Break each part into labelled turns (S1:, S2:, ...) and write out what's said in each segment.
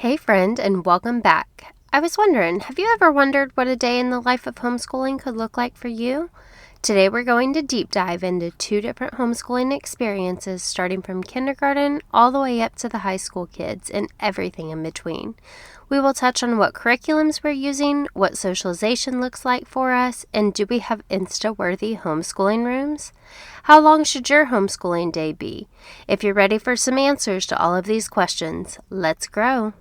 S1: Hey friend, and welcome back. I was wondering, have you ever wondered what a day in the life of homeschooling could look like for you? Today we're going to deep dive into two different homeschooling experiences starting from kindergarten all the way up to the high school kids and everything in between. We will touch on what curriculums we're using, what socialization looks like for us, and do we have Insta-worthy homeschooling rooms? How long should your homeschooling day be? If you're ready for some answers to all of these questions, let's grow.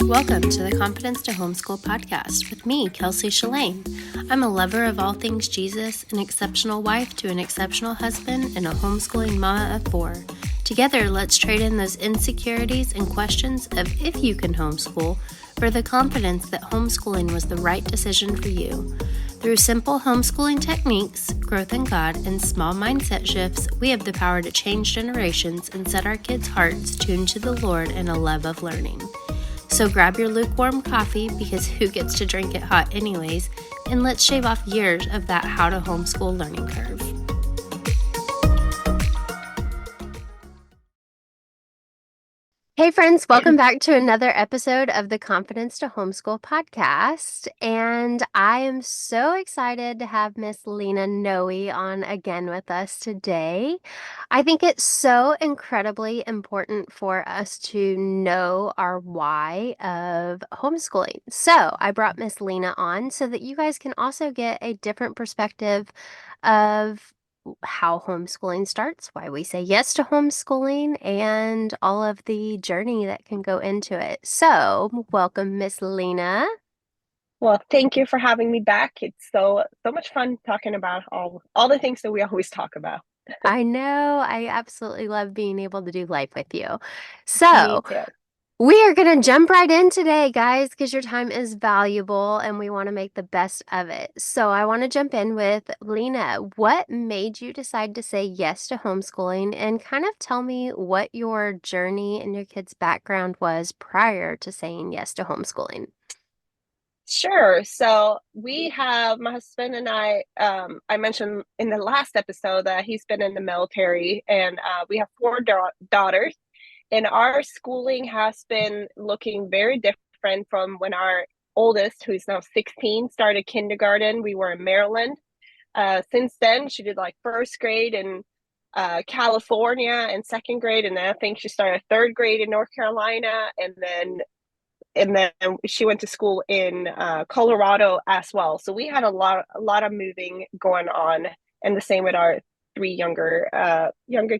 S1: Welcome to the Confidence to Homeschool podcast with me, Kelsey Shalane. I'm a lover of all things Jesus, an exceptional wife to an exceptional husband, and a homeschooling mama of four. Together, let's trade in those insecurities and questions of if you can homeschool for the confidence that homeschooling was the right decision for you. Through simple homeschooling techniques, growth in God, and small mindset shifts, we have the power to change generations and set our kids' hearts tuned to the Lord and a love of learning. So grab your lukewarm coffee, because who gets to drink it hot anyways, and let's shave off years of that how to homeschool learning curve. Hey friends, welcome back to another episode of the Confidence to Homeschool podcast. And I am so excited to have Miss Lena Noe on again with us today. I think it's so incredibly important for us to know our why of homeschooling. So I brought Miss Lena on so that you guys can also get a different perspective of how homeschooling starts, why we say yes to homeschooling, and all of the journey that can go into it. So, welcome, Miss Lena.
S2: Well, thank you for having me back. It's so much fun talking about all the things that we always talk about.
S1: I know I absolutely love being able to do life with you.
S2: Me
S1: So,
S2: too.
S1: we are going to jump right in today, guys, because your time is valuable and we want to make the best of it. So, I want to jump in with Lena. What made you decide to say yes to homeschooling, and kind of tell me what your journey and your kids' background was prior to saying yes to homeschooling?
S2: Sure. So we have my husband and I mentioned in the last episode that he's been in the military, and we have four daughters. And our schooling has been looking very different from when our oldest, who's now 16, started kindergarten. We were in Maryland. Since then, she did like first grade in California and second grade, and then I think she started third grade in North Carolina, and then she went to school in Colorado as well. So we had a lot of moving going on, and the same with our three younger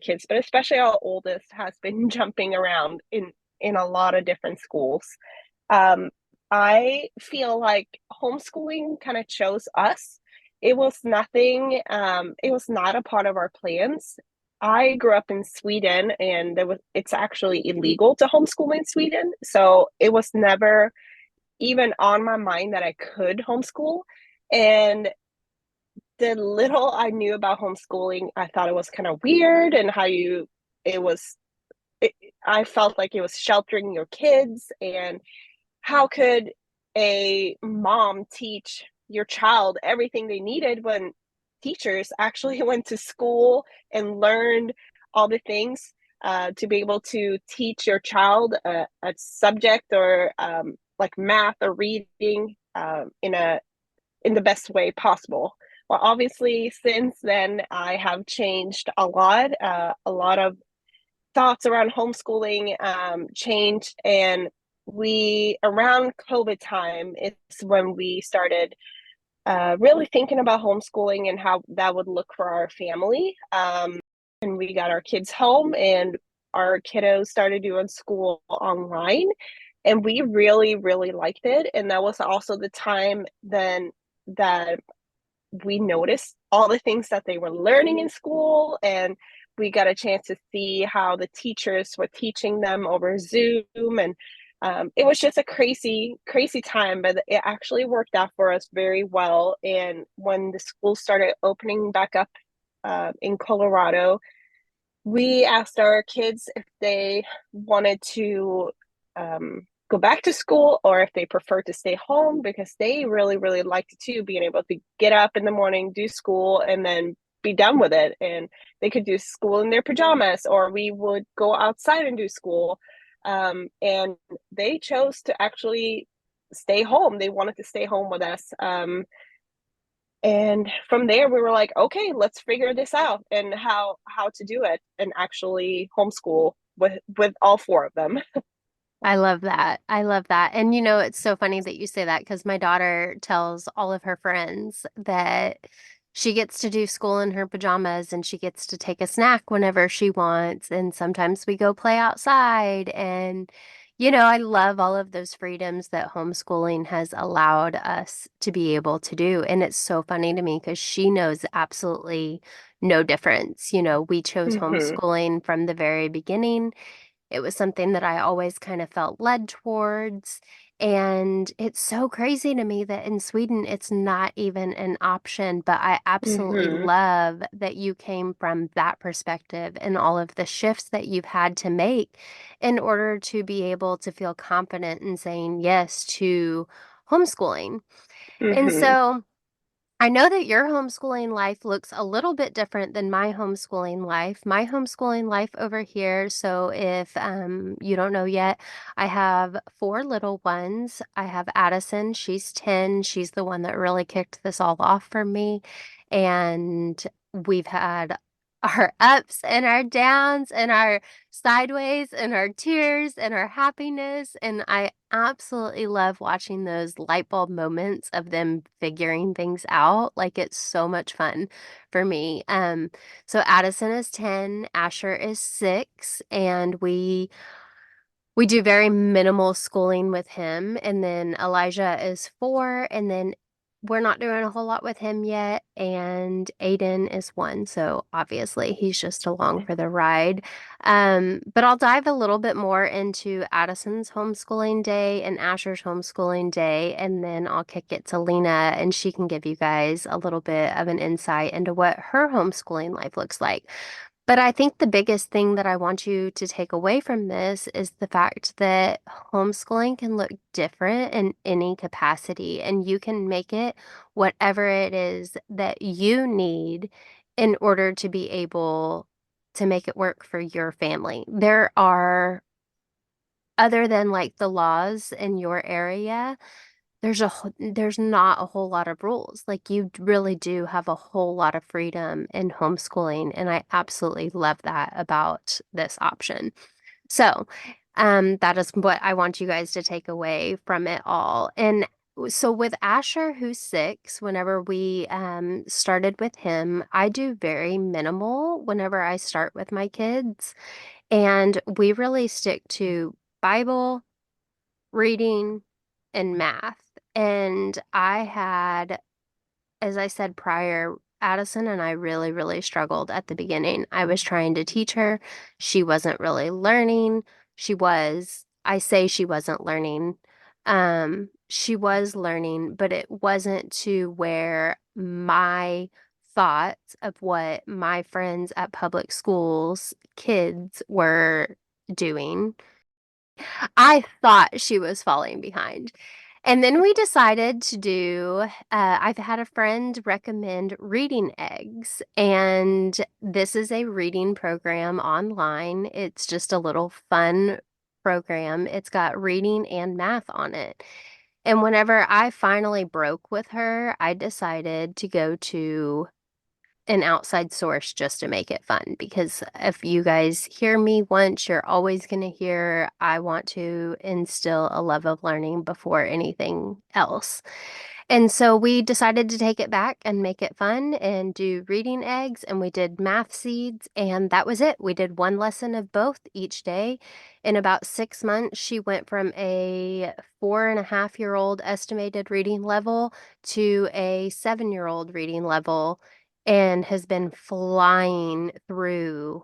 S2: kids, but especially our oldest has been jumping around in a lot of different schools. Um, I feel like homeschooling kind of chose us. It was nothing, it was not a part of our plans. I grew up in Sweden, and it's actually illegal to homeschool in Sweden. So it was never even on my mind that I could homeschool. And the little I knew about homeschooling, I thought it was kind of weird, and it was, it, I felt like it was sheltering your kids. And how could a mom teach your child everything they needed when teachers actually went to school and learned all the things to be able to teach your child a subject, or like math or reading, in the best way possible? Well, obviously, since then, I have changed a lot. A lot of thoughts around homeschooling changed, and we around COVID time, it's when we started really thinking about homeschooling and how that would look for our family. And we got our kids home, and our kiddos started doing school online, and we really, really liked it. And that was also the time then that we noticed all the things that they were learning in school, and we got a chance to see how the teachers were teaching them over Zoom. And it was just a crazy, crazy time, but it actually worked out for us very well. And when the schools started opening back up in Colorado, we asked our kids if they wanted to go back to school or if they prefer to stay home because they really, really liked it too, being able to get up in the morning, do school, and then be done with it. And they could do school in their pajamas, or we would go outside and do school. And they chose to actually stay home. They wanted to stay home with us. And from there, we were like, okay, let's figure this out and how to do it and actually homeschool with all four of them.
S1: I love that. I love that. And it's so funny that you say that because my daughter tells all of her friends that she gets to do school in her pajamas and she gets to take a snack whenever she wants. And sometimes we go play outside. And, I love all of those freedoms that homeschooling has allowed us to be able to do. And it's so funny to me because she knows absolutely no difference. We chose
S2: Mm-hmm.
S1: homeschooling from the very beginning. It was something that I always kind of felt led towards. And it's so crazy to me that in Sweden, it's not even an option. But I absolutely
S2: Mm-hmm.
S1: love that you came from that perspective and all of the shifts that you've had to make in order to be able to feel confident in saying yes to homeschooling. And
S2: Mm-hmm.
S1: so, I know that your homeschooling life looks a little bit different than my homeschooling life. My homeschooling life over here, so if you don't know yet, I have four little ones. I have Addison, she's 10. She's the one that really kicked this all off for me. And we've had our ups and our downs and our sideways and our tears and our happiness. And I absolutely love watching those light bulb moments of them figuring things out. Like it's so much fun for me. So Addison is 10, Asher is 6, and we do very minimal schooling with him. And then Elijah is 4. And then we're not doing a whole lot with him yet. And Aiden is 1. So obviously he's just along for the ride. But I'll dive a little bit more into Addison's homeschooling day and Asher's homeschooling day. And then I'll kick it to Lena and she can give you guys a little bit of an insight into what her homeschooling life looks like. But I think the biggest thing that I want you to take away from this is the fact that homeschooling can look different in any capacity, and you can make it whatever it is that you need in order to be able to make it work for your family. There are, other than like the laws in your area, there's not a whole lot of rules. Like you really do have a whole lot of freedom in homeschooling, and I absolutely love that about this option. So, that is what I want you guys to take away from it all. And so with Asher, who's 6, whenever we started with him, I do very minimal whenever I start with my kids, and we really stick to Bible reading and math. And I had, as I said prior, Addison and I really, really struggled at the beginning. I was trying to teach her. She wasn't really learning. I say she wasn't learning. She was learning, but it wasn't to where my thoughts of what my friends at public schools, kids were doing. I thought she was falling behind. And then we decided to I've had a friend recommend Reading Eggs, and this is a reading program online. It's just a little fun program. It's got reading and math on it. And whenever I finally broke with her, I decided to go to an outside source just to make it fun. Because if you guys hear me once, you're always going to hear I want to instill a love of learning before anything else. And so we decided to take it back and make it fun and do reading eggs, and we did math seeds, and that was it. We did one lesson of both each day. In about 6 months, she went from a 4.5-year-old estimated reading level to a 7-year-old reading level and has been flying through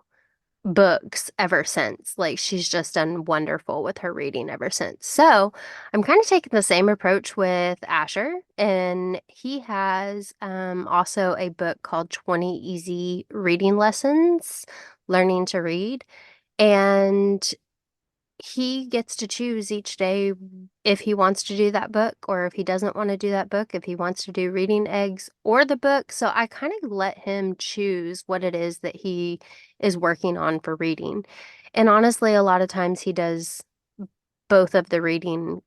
S1: books ever since. Like she's just done wonderful with her reading ever since. So I'm kind of taking the same approach with Asher, and he has also a book called 20 Easy Reading Lessons, Learning to Read. And he gets to choose each day if he wants to do that book or if he doesn't want to do that book, if he wants to do reading eggs or the book. So I kind of let him choose what it is that he is working on for reading. And honestly, a lot of times he does both of the reading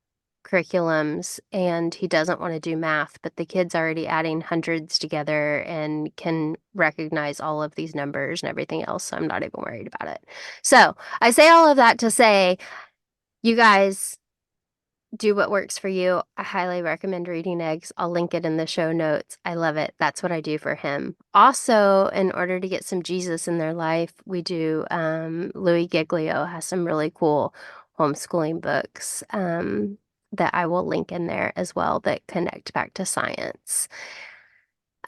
S1: curriculums and he doesn't want to do math, but the kid's already adding hundreds together and can recognize all of these numbers and everything else. So I'm not even worried about it. So I say all of that to say, you guys do what works for you. I highly recommend reading eggs. I'll link it in the show notes. I love it. That's what I do for him. Also, in order to get some Jesus in their life, we do, Louis Giglio has some really cool homeschooling books, that I will link in there as well that connect back to science.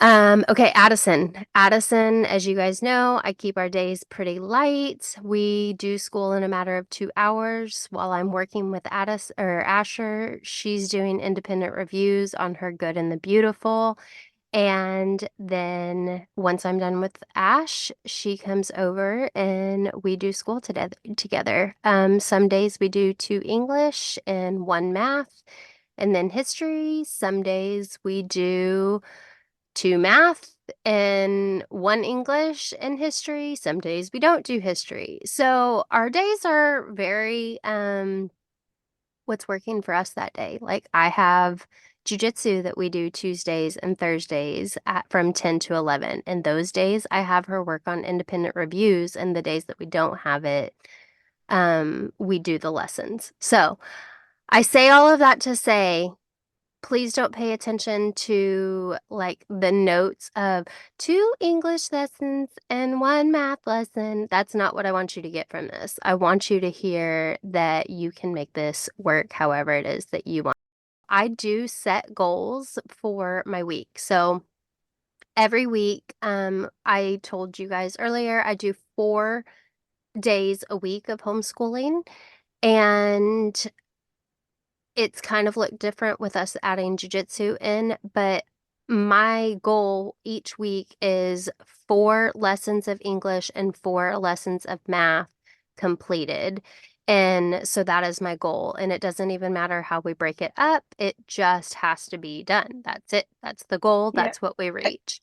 S1: Okay, Addison. Addison, as you guys know, I keep our days pretty light. We do school in a matter of 2 hours while I'm working with Addis or Asher. She's doing independent reviews on her Good and the Beautiful. And then once I'm done with Ash, she comes over and we do school together. Some days we do two English and one math, and then history. Some days we do two math and one English and history. Some days we don't do history. So our days are very what's working for us that day. Like I have jujitsu that we do Tuesdays and Thursdays from 10 to 11. And those days I have her work on independent reviews, and the days that we don't have it, we do the lessons. So I say all of that to say, please don't pay attention to like the notes of two English lessons and one math lesson. That's not what I want you to get from this. I want you to hear that you can make this work however it is that you want. I do set goals for my week. So every week, I told you guys earlier, I do 4 days a week of homeschooling. And it's kind of looked different with us adding jujitsu in, but my goal each week is 4 lessons of English and 4 lessons of math completed. And so that is my goal. And it doesn't even matter how we break it up, it just has to be done. That's it. That's the goal.
S2: Yeah.
S1: That's what we reach.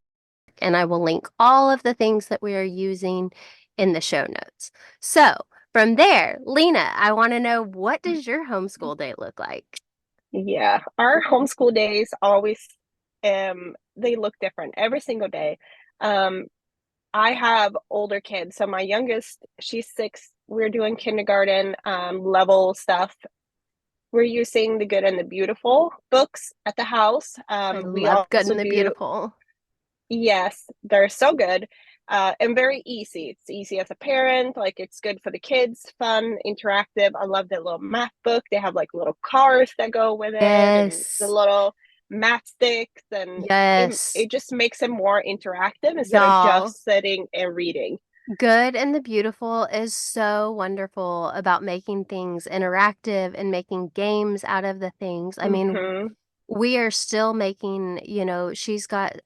S1: And I will link all of the things that we are using in the show notes. So, from there, Lena, I want to know, what does your homeschool day look like?
S2: Yeah, our homeschool days always they look different every single day. Um, I have older kids, so my youngest, she's 6. We're doing kindergarten level stuff. We're using the Good and the Beautiful books at the house.
S1: I
S2: We
S1: love Good
S2: also
S1: and the
S2: do,
S1: Beautiful.
S2: yes, they're so good. And very easy. It's easy as a parent. Like it's good for the kids, fun, interactive. I love the little math book. They have like little cars that go with it and the
S1: Yes.
S2: little math sticks. And
S1: Yes.
S2: it just makes it more interactive instead of
S1: Y'all,
S2: just sitting and reading.
S1: Good and the Beautiful is so wonderful about making things interactive and making games out of the things. I mean,
S2: Mm-hmm.
S1: we are still making, she's got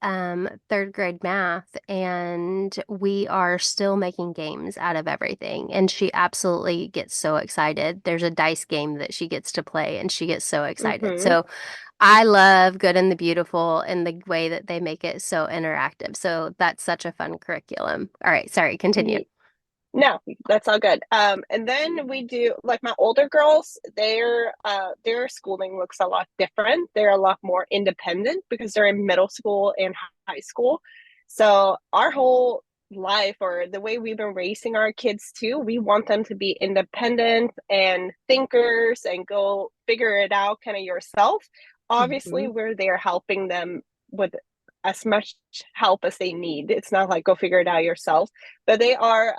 S1: third grade math, and we are still making games out of everything. And she absolutely gets so excited. There's a dice game that she gets to play and she gets so excited.
S2: Mm-hmm.
S1: So I love Good and the Beautiful and the way that they make it so interactive. So that's such a fun curriculum. All right, sorry, continue.
S2: No, that's all good. And then we do like my older girls, their schooling looks a lot different. They're a lot more independent because they're in middle school and high school. So our whole life or the way we've been raising our kids too, we want them to be independent and thinkers and go figure it out kind of yourself. Obviously,
S1: Mhm.
S2: we're there helping them with as much help as they need. It's not like go figure it out yourself, but they are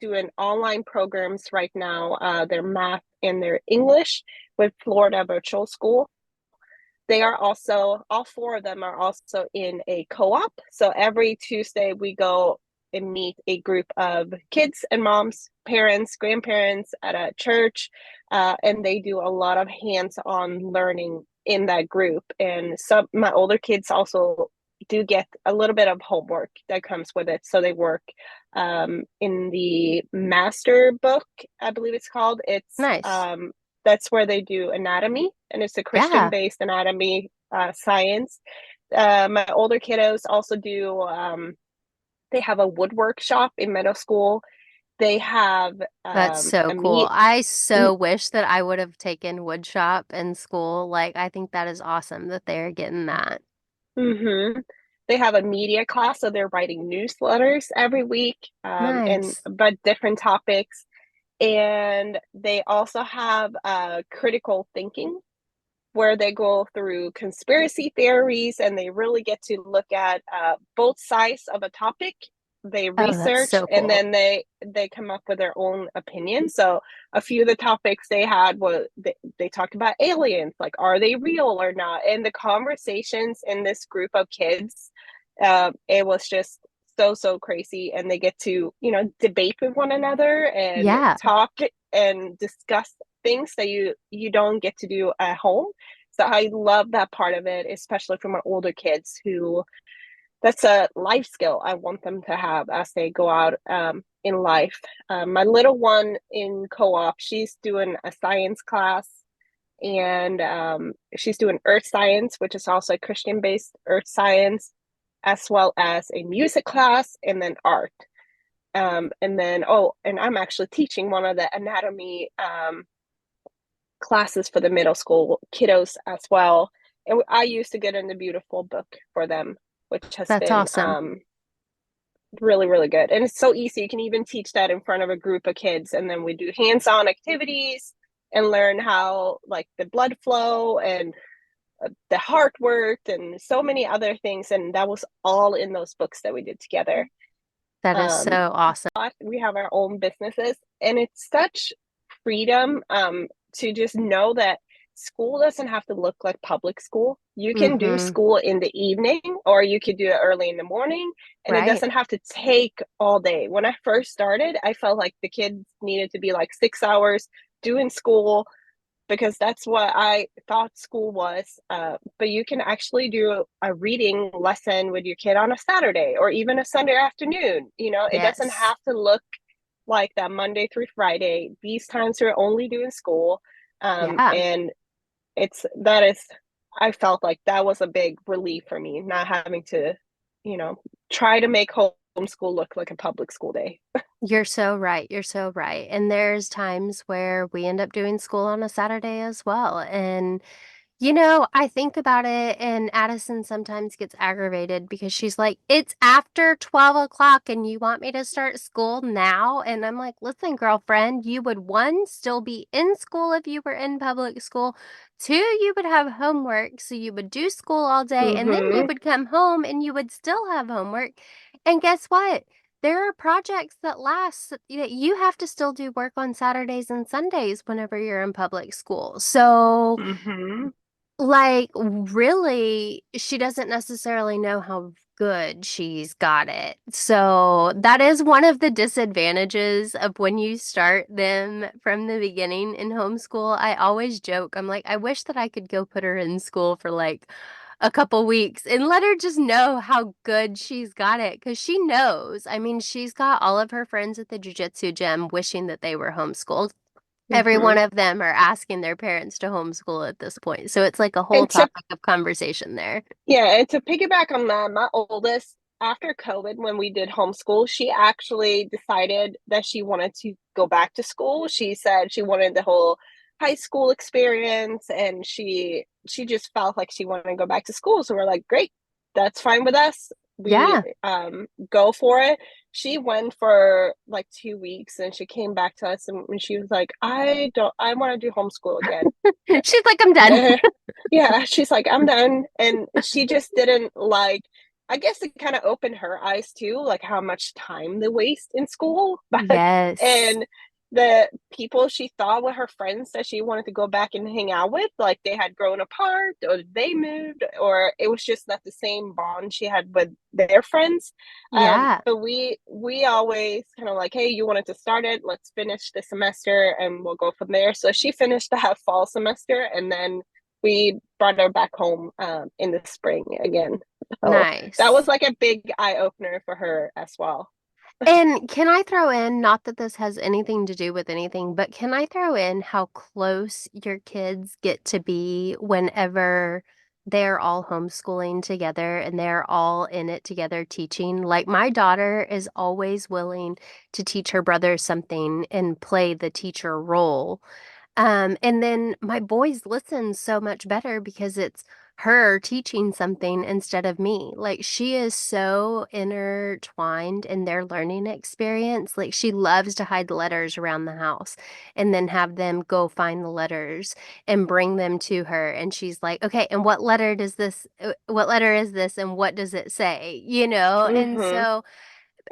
S2: doing online programs right now. Their math and their English with Florida Virtual School. They are also, all 4 of them are also in a co-op. So every Tuesday we go and meet a group of kids and moms, parents, grandparents at a church, and they do a lot of hands-on learning in that group. And some my older kids also do get a little bit of homework that comes with it. So they work in the master book, I believe it's called. It's
S1: Nice.
S2: that's where they do anatomy, and it's a
S1: Yeah.
S2: Christian-based anatomy science. My older kiddos also do. They have a wood workshop in middle school. They have
S1: That's so
S2: a
S1: cool.
S2: meat.
S1: I so wish that I would have taken wood shop in school. Like, I think that is awesome that they're getting that.
S2: Mm-hmm. They have a media class, so they're writing newsletters every week, and
S1: Nice.
S2: but different topics. And they also have critical thinking, where they go through conspiracy theories and they really get to look at both sides of a topic. They
S1: Oh, that's
S2: research
S1: so
S2: and
S1: cool.
S2: then they come up with their own opinion. So a few of the topics they had was they talked about aliens, like are they real or not? And the conversations in this group of kids, it was just so crazy. And they get to debate with one another and
S1: Yeah.
S2: talk and discuss things that you don't get to do at home. So I love that part of it, especially for my older kids who that's a life skill I want them to have as they go out in life. My little one in co-op, she's doing a science class, and she's doing earth science, which is also a Christian-based earth science, as well as a music class and then art. And then, and I'm actually teaching one of the anatomy classes for the middle school kiddos as well. And I used to get in the beautiful book for them, which has
S1: That's
S2: been
S1: awesome.
S2: really good. And it's so easy. You can even teach that in front of a group of kids. And then we do hands-on activities and learn how like the blood flow and the heart worked and so many other things. And that was all in those books that we did together.
S1: That is
S2: Um,
S1: so awesome.
S2: we have our own businesses, and it's such freedom to just know that school doesn't have to look like public school. You can do
S1: Mm-hmm.
S2: school in the evening, or you could do it early in the morning, and it
S1: Right.
S2: doesn't have to take all day. When I first started, I felt like the kids needed to be like 6 hours doing school because that's what I thought school was. But you can actually do a reading lesson with your kid on a Saturday or even a Sunday afternoon. It doesn't
S1: Yes.
S2: have to look like that Monday through Friday. These times we're only doing school.
S1: Yeah.
S2: And that is, I felt like that was a big relief for me, not having to, you know, try to make homeschool look like a public school day.
S1: You're so right. You're so right. And there's times where we end up doing school on a Saturday as well. And I think about it, and Addison sometimes gets aggravated because she's like, it's after 12 o'clock and you want me to start school now? And I'm like, listen, girlfriend, you would one, still be in school if you were in public school. Two, you would have homework. So you would do school all day and then you
S2: Mm-hmm.
S1: would come home and you would still have homework. And guess what? There are projects that last that you have to still do work on Saturdays and Sundays whenever you're in public school. So,
S2: Mm-hmm.
S1: like, really, she doesn't necessarily know how good she's got it. So that is one of the disadvantages of when you start them from the beginning in homeschool. I always joke, I'm like, I wish that I could go put her in school for like a couple weeks and let her just know how good she's got it because she knows. I mean, she's got all of her friends at the jujitsu gym wishing that they were homeschooled. Every
S2: Mm-hmm.
S1: one of them are asking their parents to homeschool at this point. So it's like a whole
S2: And to
S1: topic of conversation there.
S2: Yeah, and to piggyback on that, my oldest, after COVID, when we did homeschool, she actually decided that she wanted to go back to school. She said she wanted the whole high school experience, and she just felt like she wanted to go back to school. So we're like, great, that's fine with us. We
S1: Yeah.
S2: go for it. She went for like 2 weeks, and she came back to us, and she was like, I want to do homeschool again.
S1: She's like, I'm done.
S2: Yeah, she's like, I'm done. And she just didn't like, I guess it kind of opened her eyes too, like how much time they waste in school. But
S1: Yes.
S2: and the people she thought were her friends that she wanted to go back and hang out with, like they had grown apart or they moved, or it was just not the same bond she had with their friends.
S1: Yeah.
S2: But we always kind of like, hey, you wanted to start it, let's finish the semester and we'll go from there. So she finished the fall semester, and then we brought her back home in the spring again. So that was
S1: Nice.
S2: like a big eye opener for her as well.
S1: And can I throw in, not that this has anything to do with anything, but can I throw in how close your kids get to be whenever they're all homeschooling together and they're all in it together teaching? Like my daughter is always willing to teach her brother something and play the teacher role. And then my boys listen so much better because it's her teaching something instead of me. Like she is so intertwined in their learning experience. Like she loves to hide letters around the house and then have them go find the letters and bring them to her. And she's like, okay, and what letter is this? And what does it say? You know? And
S2: Hmm.
S1: so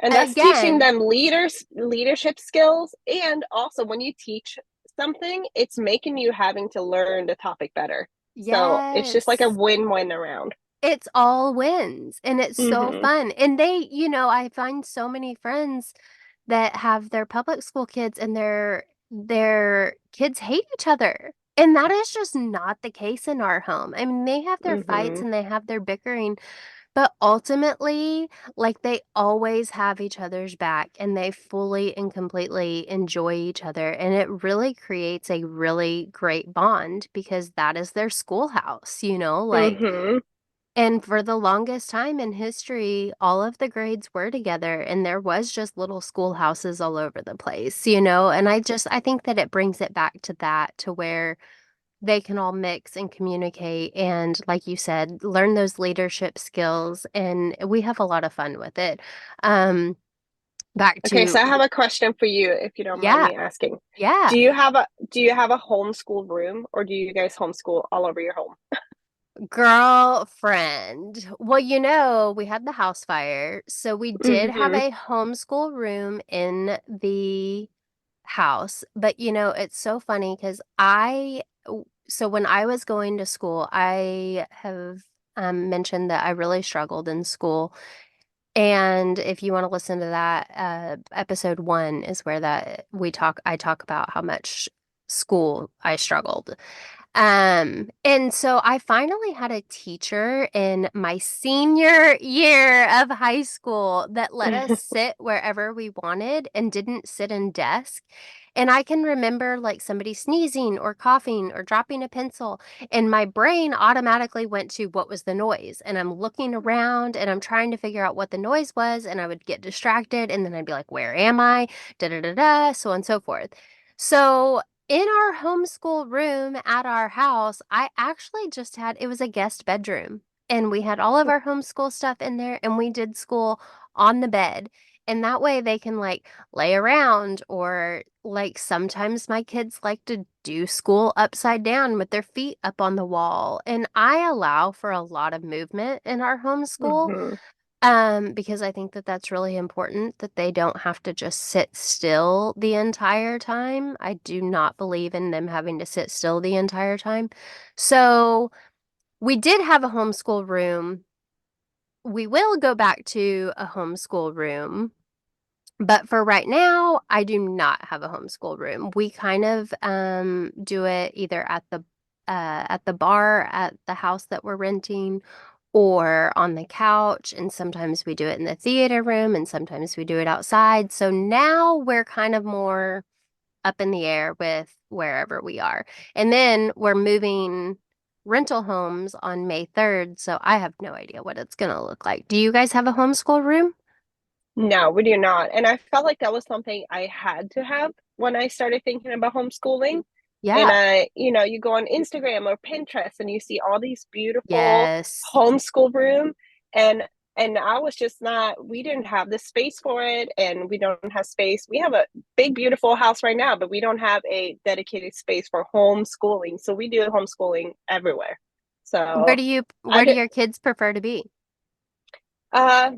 S2: And that's teaching
S1: again,
S2: them leadership skills. And also when you teach something, it's making you having to learn the topic better. So it's just like a
S1: yes.
S2: win-win around.
S1: It's all wins and it's so
S2: Hmm.
S1: fun. And I find so many friends that have their public school kids and their kids hate each other. And that is just not the case in our home. I mean, they have their fights
S2: Hmm.
S1: and they have their bickering, but ultimately, like they always have each other's back and they fully and completely enjoy each other. And it really creates a really great bond because that is their schoolhouse, like
S2: Hmm.
S1: and for the longest time in history, all of the grades were together, and there was just little schoolhouses all over the place. And I think that it brings it back to that, to where they can all mix and communicate, and like you said, learn those leadership skills, and we have a lot of fun with it. Um, back
S2: Okay, so
S1: to,
S2: I have a question for you, if you don't mind
S1: yeah,
S2: me asking.
S1: yeah.
S2: Do you have a homeschool room, or do you guys homeschool all over your home?
S1: Girlfriend. Well, we had the house fire, so we did have
S2: Hmm.
S1: a homeschool room in the house. But it's so funny because so when I was going to school, I have mentioned that I really struggled in school. And if you want to listen to that, episode 1 is where I talk about how much school I struggled. And so I finally had a teacher in my senior year of high school that let us sit wherever we wanted and didn't sit in desk. And I can remember like somebody sneezing or coughing or dropping a pencil, and my brain automatically went to what was the noise. And I'm looking around and I'm trying to figure out what the noise was, and I would get distracted, and then I'd be like, where am I? Da da da da, so on and so forth. So in our homeschool room at our house, I actually just had, it was a guest bedroom. And we had all of our homeschool stuff in there, and we did school on the bed. And that way they can like lay around, or like sometimes my kids like to do school upside down with their feet up on the wall. And I allow for a lot of movement in our homeschool.
S2: Hmm.
S1: Because I think that that's really important that they don't have to just sit still the entire time. I do not believe in them having to sit still the entire time. So we did have a homeschool room. We will go back to a homeschool room, but for right now, I do not have a homeschool room. We kind of do it either at the bar at the house that we're renting, or on the couch, and sometimes we do it in the theater room, and sometimes we do it outside. So now we're kind of more up in the air with wherever we are. And then we're moving rental homes on May 3rd, so I have no idea what it's going to look like. Do you guys have a homeschool room?
S2: No, we do not. And I felt like that was something I had to have when I started thinking about homeschooling. And
S1: Yeah.
S2: you go on Instagram or Pinterest and you see all these beautiful
S1: Yes.
S2: homeschool room, and I was just not, we didn't have the space for it, and we don't have space. We have a big beautiful house right now, but we don't have a dedicated space for homeschooling. So we do homeschooling everywhere.
S1: Where
S2: So
S1: do you
S2: I
S1: where do
S2: did.
S1: your kids prefer to be?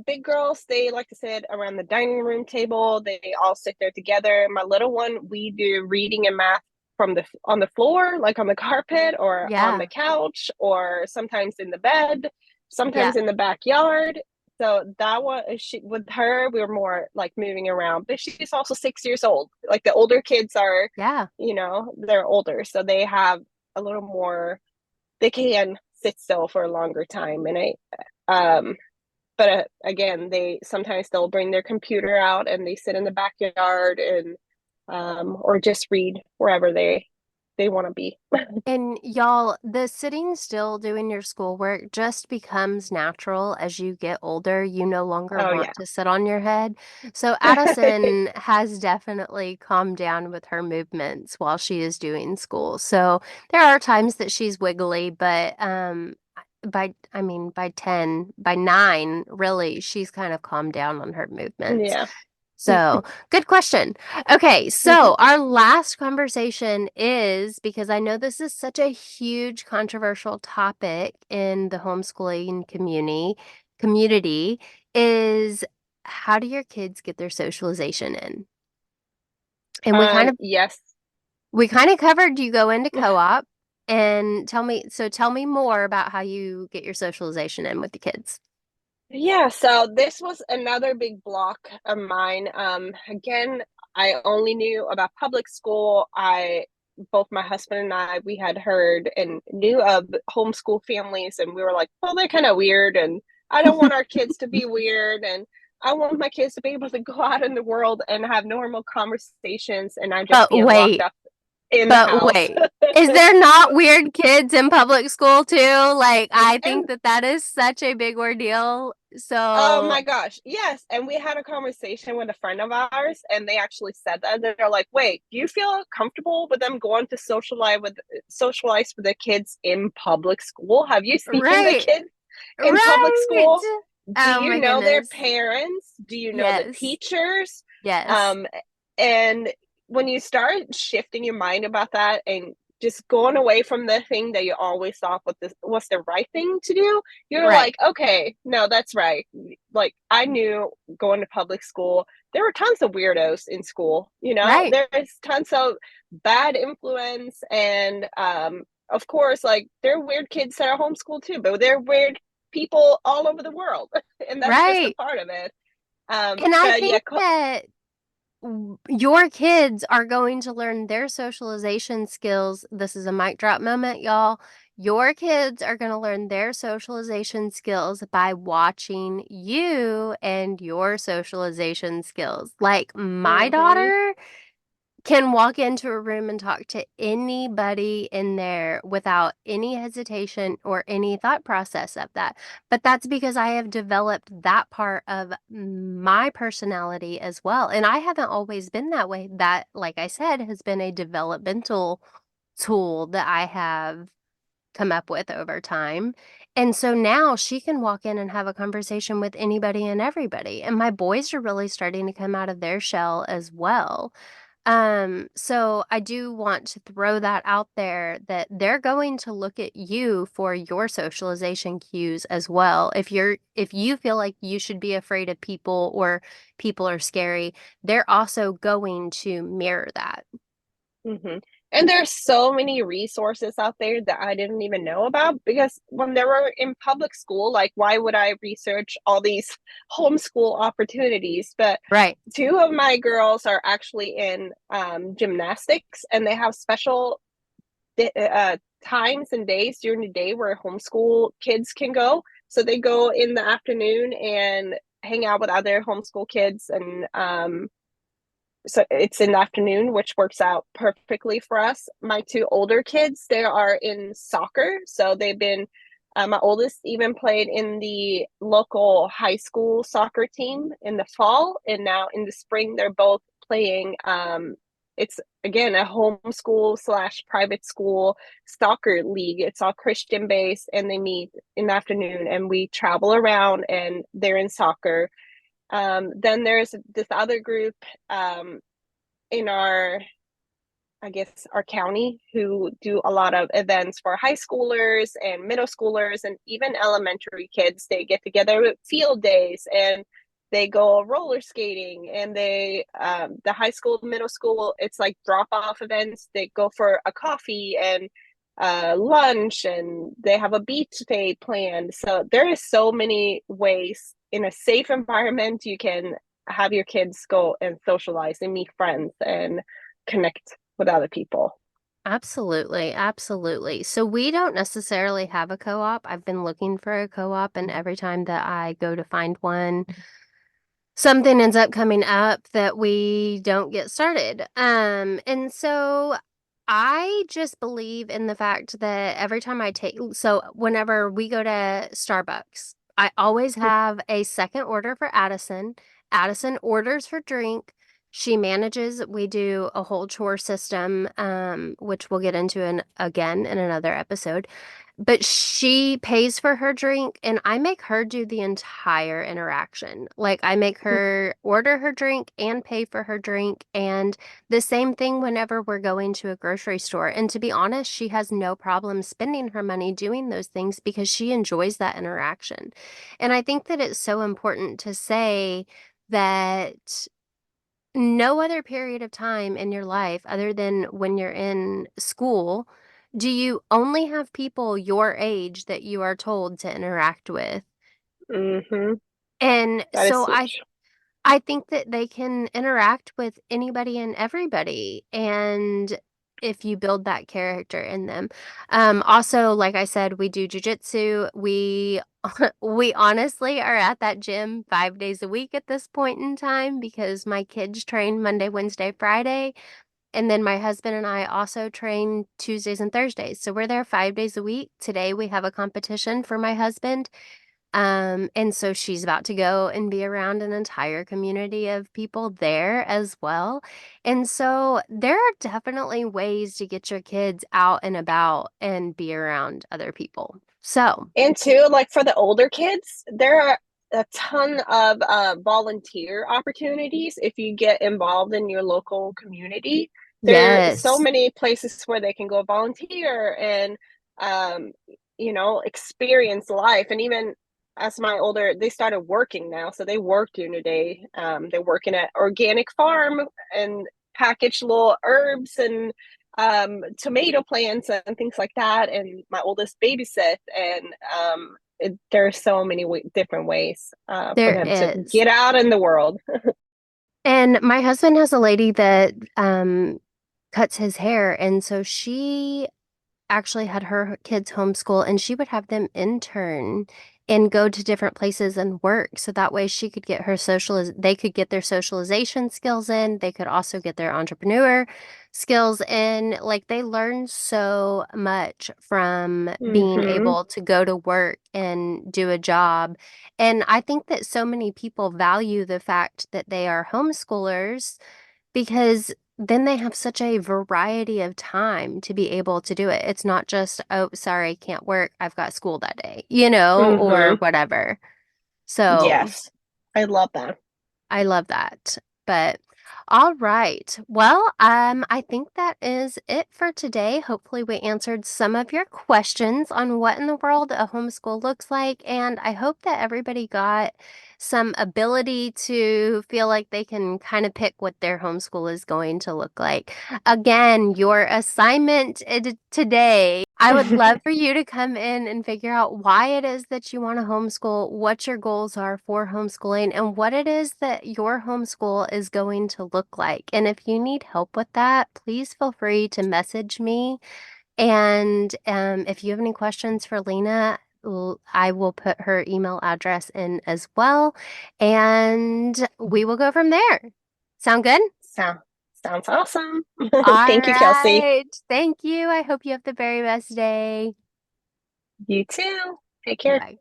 S2: Big girls, they like to sit around the dining room table. They all sit there together. My little one, we do reading and math from the on the floor, like on the carpet or on the
S1: Yeah.
S2: couch, or sometimes in the bed,
S1: Yeah.
S2: sometimes in the backyard. So that one, she with her, we were more like moving around. But she's also 6 years old. Like the older kids are,
S1: Yeah.
S2: they're older, so they have a little more. They can sit still for a longer time, and Um, but again, they'll bring their computer out and they sit in the backyard and or just read wherever they want to be.
S1: And y'all, the sitting still doing your schoolwork just becomes natural as you get older. You no longer
S2: Oh
S1: want
S2: yeah.
S1: to sit on your head. So Addison has definitely calmed down with her movements while she is doing school. So there are times that she's wiggly, but by 10, by 9, really, she's kind of calmed down on her movements.
S2: Yeah.
S1: So, good question. Okay,
S2: Mhm.
S1: so our last conversation is because I know this is such a huge controversial topic in the homeschooling community is how do your kids get their socialization in? And
S2: Yes.
S1: we kind of covered you go into co-op and tell me more about how you get your socialization in with the kids.
S2: Yeah, so this was another big block of mine. Again, I only knew about public school. Both my husband and I, we had heard and knew of homeschool families, and we were like, well, they're kind of weird, and I don't want our kids to be weird, and I want my kids to be able to go out in the world and have normal conversations, and I'm just
S1: But
S2: being locked
S1: wait,
S2: up in the
S1: But
S2: house.
S1: wait, is there not weird kids in public school too? Like, I think
S2: And
S1: that that is such a big ordeal.
S2: oh
S1: So,
S2: my gosh, yes. And we had a conversation with a friend of ours, and they actually said that. They're like, "Wait, do you feel comfortable with them going to socialize with the kids in public school? Have you seen the
S1: right,
S2: kids in public
S1: right.
S2: school? Do
S1: Oh
S2: you
S1: my
S2: know their
S1: goodness.
S2: parents? Do you know the
S1: Yes,
S2: teachers?"
S1: yes,
S2: Um, and when you start shifting your mind about that and just going away from the thing that you always thought was the right thing to do, you're
S1: right,
S2: like, okay, no, that's right. Like I knew going to public school, there were tons of weirdos in school.
S1: right,
S2: There's tons of bad influence, and of course, like there are weird kids that are homeschooled too, but they're weird people all over the world, and that's just a
S1: right.
S2: part of it.
S1: And I
S2: But yeah,
S1: think that your kids are going to learn their socialization skills. This is a mic drop moment, y'all. Your kids are going to learn their socialization skills by watching you and your socialization skills. Like my
S2: mm-hmm,
S1: daughter can walk into a room and talk to anybody in there without any hesitation or any thought process of that. But that's because I have developed that part of my personality as well. And I haven't always been that way. That, like I said, has been a developmental tool that I have come up with over time. And so now she can walk in and have a conversation with anybody and everybody. And my boys are really starting to come out of their shell as well. So I do want to throw that out there that they're going to look at you for your socialization cues as well. If you feel like you should be afraid of people or people are scary, they're also going to mirror that.
S2: mm-hmm. And there's so many resources out there that I didn't even know about, because when they were in public school, like why would I research all these homeschool opportunities? But
S1: Right.
S2: two of my girls are actually in gymnastics, and they have special times and days during the day where homeschool kids can go. So they go in the afternoon and hang out with other homeschool kids, and so it's in the afternoon, which works out perfectly for us. My two older kids, they are in soccer, so they've been. My oldest even played in the local high school soccer team in the fall, and now in the spring they're both playing. It's again a homeschool slash private school soccer league. It's all Christian based, and they meet in the afternoon, and we travel around, and they're in soccer. Then there's this other group in I guess, our county, who do a lot of events for high schoolers and middle schoolers and even elementary kids. They get together with field days, and they go roller skating, and the high school, middle school, it's like drop off events. They go for a coffee and lunch, and they have a beach day planned. So there is so many ways in a safe environment you can have your kids go and socialize and meet friends and connect with other people.
S1: Absolutely, absolutely. So we don't necessarily have a co-op. I've been looking for a co-op, and every time that I go to find one, something ends up coming up that we don't get started. And so I just believe in the fact that every time so whenever we go to Starbucks, I always have a second order for Addison. Addison orders her drink. She manages, we do a whole chore system, which we'll get into again in another episode. But she pays for her drink, and I make her do the entire interaction. Like, I make her order her drink and pay for her drink, and the same thing whenever we're going to a grocery store. And to be honest, she has no problem spending her money doing those things because she enjoys that interaction. And I think that it's so important to say that no other period of time in your life other than when you're in school do you only have people your age that you are told to interact with.
S2: Mm-hmm.
S1: And
S2: That is
S1: so
S2: so
S1: I think that they can interact with anybody and everybody, and if you build that character in them. Also, like I said, we do jujitsu. We honestly are at that gym 5 days a week at this point in time because my kids train Monday, Wednesday, Friday, and then my husband and I also train Tuesdays and Thursdays. So we're there 5 days a week. Today we have a competition for my husband. And so she's about to go and be around an entire community of people there as well. And so there are definitely ways to get your kids out and about and be around other people. So,
S2: And too, like for the older kids, there are a ton of volunteer opportunities if you get involved in your local community. There are so
S1: yes,
S2: many places where they can go volunteer and, um, experience life. And even as my older, they started working now, so they work during the day. They're working at organic farm and package little herbs and tomato plants and things like that. And my oldest babysit, and there are so many different ways for
S1: there
S2: them to
S1: is.
S2: get out in the world.
S1: And my husband has a lady that cuts his hair, and so she actually had her kids homeschool and she would have them intern and go to different places and work. So that way she could get they could get their socialization skills in. They could also get their entrepreneur skills in. Like they learn so much from being
S2: Mm-hmm.
S1: able to go to work and do a job. And I think that so many people value the fact that they are homeschoolers because then they have such a variety of time to be able to do it. It's not just, oh, sorry, can't work. I've got school that day, or
S2: Mm-hmm.
S1: whatever. So
S2: Yes, I love that.
S1: I love that. But all right. Well, I think that is it for today. Hopefully, we answered some of your questions on what in the world a homeschool looks like, and I hope that everybody got some ability to feel like they can kind of pick what their homeschool is going to look like. Again, your assignment today, I would love for you to come in and figure out why it is that you want to homeschool, what your goals are for homeschooling, and what it is that your homeschool is going to look like. And if you need help with that, please feel free to message me. And if you have any questions for Lena, I will put her email address in as well, and we will go from there. Sound good?
S2: Sound, sounds awesome.
S1: All
S2: Thank you, Kelsey.
S1: right. Thank you. I hope you have the very best day.
S2: You too. Take care.
S1: Bye.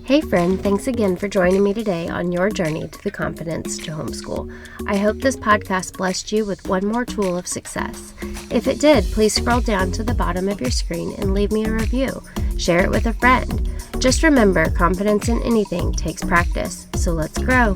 S1: Hey friend, thanks again for joining me today on your journey to the confidence to homeschool. I hope this podcast blessed you with one more tool of success. If it did, please scroll down to the bottom of your screen and leave me a review. Share it with a friend. Just remember, confidence in anything takes practice, so let's grow.